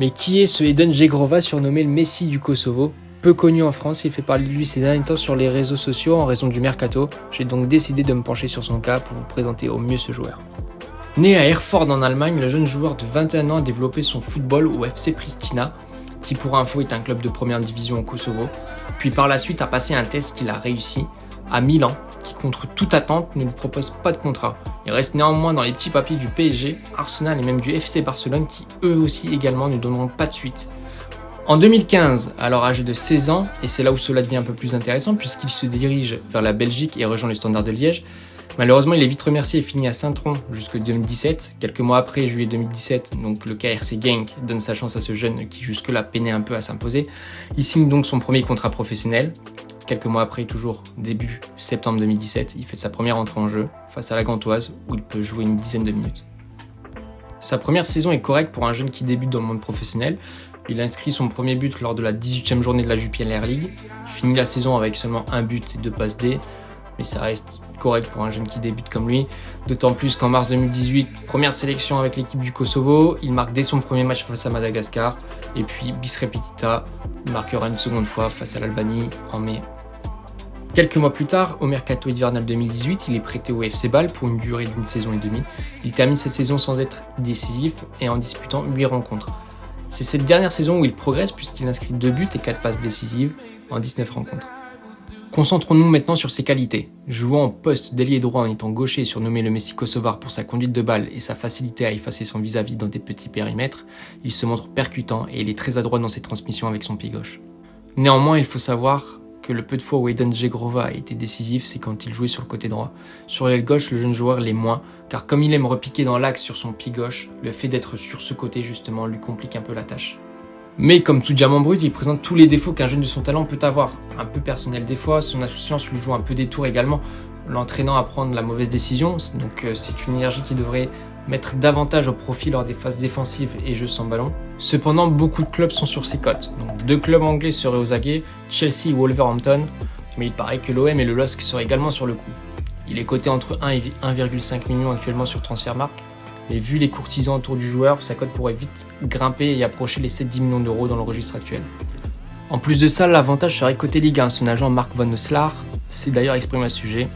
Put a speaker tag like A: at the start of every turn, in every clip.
A: Mais qui est ce Edon Jegrova, surnommé le Messi du Kosovo? Peu connu en France, il fait parler de lui ces derniers temps sur les réseaux sociaux en raison du mercato. J'ai donc décidé de me pencher sur son cas pour vous présenter au mieux ce joueur. Né à Erfurt en Allemagne, le jeune joueur de 21 ans a développé son football au FC Pristina, qui pour info est un club de première division au Kosovo, puis par la suite a passé un test qu'il a réussi à Milan, qui contre toute attente ne lui propose pas de contrat. Il reste néanmoins dans les petits papiers du PSG, Arsenal et même du FC Barcelone qui eux aussi également ne donneront pas de suite. En 2015, alors âgé de 16 ans, et c'est là où cela devient un peu plus intéressant puisqu'il se dirige vers la Belgique et rejoint le Standard de Liège, malheureusement il est vite remercié et finit à Saint-Tron jusqu'en 2017. Quelques mois après, juillet 2017, donc le KRC Genk donne sa chance à ce jeune qui jusque-là peinait un peu à s'imposer. Il signe donc son premier contrat professionnel. Quelques mois après, toujours début septembre 2017, il fait sa première entrée en jeu face à la Gantoise où il peut jouer une dizaine de minutes. Sa première saison est correcte pour un jeune qui débute dans le monde professionnel. Il inscrit son premier but lors de la 18e journée de la Jupiler League. Il finit la saison avec seulement un but et 2 passes D, mais ça reste correct pour un jeune qui débute comme lui. D'autant plus qu'en mars 2018, première sélection avec l'équipe du Kosovo, il marque dès son premier match face à Madagascar. Et puis, bis repetita, il marquera une seconde fois face à l'Albanie en mai. Quelques mois plus tard, au mercato hivernal 2018, il est prêté au FC Bâle pour une durée d'une saison et demie. Il termine cette saison sans être décisif et en disputant 8 rencontres. C'est cette dernière saison où il progresse puisqu'il inscrit 2 buts et 4 passes décisives en 19 rencontres. Concentrons-nous maintenant sur ses qualités. Jouant en poste d'ailier droit en étant gaucher, surnommé le Messi kosovar pour sa conduite de balle et sa facilité à effacer son vis-à-vis dans des petits périmètres, il se montre percutant et il est très adroit dans ses transmissions avec son pied gauche. Néanmoins, il faut savoir que le peu de fois où Edon Jegrova a été décisif, c'est quand il jouait sur le côté droit. Sur l'aile gauche, le jeune joueur l'est moins, car comme il aime repiquer dans l'axe sur son pied gauche, le fait d'être sur ce côté justement lui complique un peu la tâche. Mais comme tout diamant brut, il présente tous les défauts qu'un jeune de son talent peut avoir. Un peu personnel des fois, son insouciance lui joue un peu des tours également, l'entraînant à prendre la mauvaise décision, donc c'est une énergie qui devrait mettre davantage au profit lors des phases défensives et jeux sans ballon. Cependant, beaucoup de clubs sont sur ses côtes. Donc, 2 clubs anglais seraient aux aguets, Chelsea et Wolverhampton, mais il paraît que l'OM et le LOSC seraient également sur le coup. Il est coté entre 1 et 1,5 million actuellement sur Transfermarkt, mais vu les courtisans autour du joueur, sa cote pourrait vite grimper et approcher les 7-10 millions d'euros dans le registre actuel. En plus de ça, l'avantage serait côté Ligue 1. Son agent Mark Van Slaar s'est d'ailleurs exprimé à ce sujet.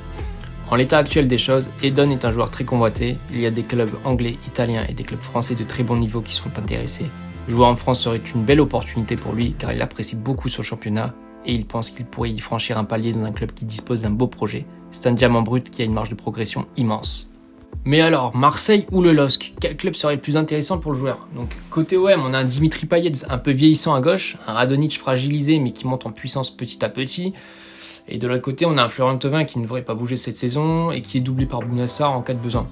A: En l'état actuel des choses, Edon est un joueur très convoité. Il y a des clubs anglais, italiens et des clubs français de très bon niveau qui sont intéressés. Jouer en France serait une belle opportunité pour lui car il apprécie beaucoup son championnat et il pense qu'il pourrait y franchir un palier dans un club qui dispose d'un beau projet. C'est un diamant brut qui a une marge de progression immense. Mais alors, Marseille ou le LOSC, quel club serait le plus intéressant pour le joueur? Donc côté OM, on a un Dimitri Payet un peu vieillissant à gauche, un Radonjic fragilisé mais qui monte en puissance petit à petit. Et de l'autre côté, on a un Florent Thauvin qui ne devrait pas bouger cette saison et qui est doublé par Bounassar en cas de besoin.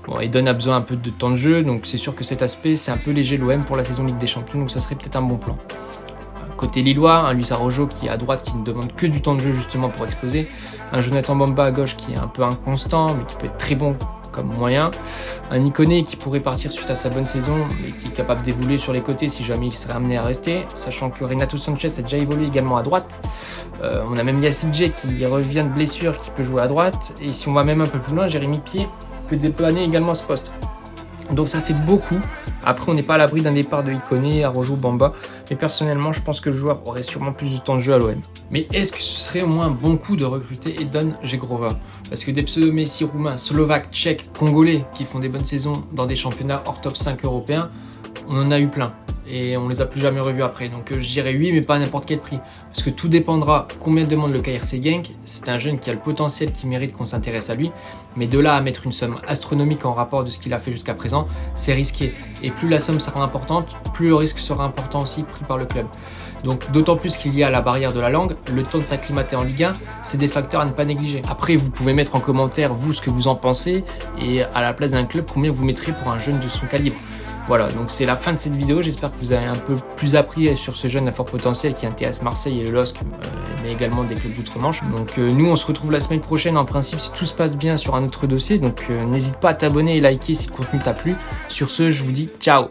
A: Bon, Edon a besoin un peu de temps de jeu, donc c'est sûr que cet aspect, c'est un peu léger l'OM pour la saison Ligue des Champions, donc ça serait peut-être un bon plan. Côté Lillois, un Luis Araujo qui est à droite, qui ne demande que du temps de jeu justement pour exploser. Un Jonathan Bamba à gauche qui est un peu inconstant, mais qui peut être très bon comme moyen. Un Iconé qui pourrait partir suite à sa bonne saison, mais qui est capable d'évoluer sur les côtés si jamais il serait amené à rester, sachant que Renato Sanchez a déjà évolué également à droite. On a même Yacidje qui revient de blessure, qui peut jouer à droite. Et si on va même un peu plus loin, Jérémy Pied peut dépanner également ce poste. Donc ça fait beaucoup. Après, on n'est pas à l'abri d'un départ de Iconé, Araujo, Bamba. Mais personnellement, je pense que le joueur aurait sûrement plus de temps de jeu à l'OM. Mais est-ce que ce serait au moins un bon coup de recruter Edon Jegrova? Parce que des pseudo-Messi roumains, slovaques, tchèques, congolais qui font des bonnes saisons dans des championnats hors top 5 européens, on en a eu plein. Et on les a plus jamais revus après. Donc je dirais oui, mais pas à n'importe quel prix. Parce que tout dépendra combien demande le KRC Genk. C'est un jeune qui a le potentiel qui mérite qu'on s'intéresse à lui. Mais de là à mettre une somme astronomique en rapport de ce qu'il a fait jusqu'à présent, c'est risqué. Et plus la somme sera importante, plus le risque sera important aussi pris par le club. Donc d'autant plus qu'il y a la barrière de la langue, le temps de s'acclimater en Ligue 1, c'est des facteurs à ne pas négliger. Après, vous pouvez mettre en commentaire vous ce que vous en pensez et à la place d'un club combien vous mettrez pour un jeune de son calibre. Voilà, donc c'est la fin de cette vidéo. J'espère que vous avez un peu plus appris sur ce jeune à fort potentiel qui intéresse Marseille et le LOSC, mais également des clubs d'outre-Manche. Donc nous, on se retrouve la semaine prochaine en principe si tout se passe bien sur un autre dossier. Donc n'hésite pas à t'abonner et liker si le contenu t'a plu. Sur ce, je vous dis ciao!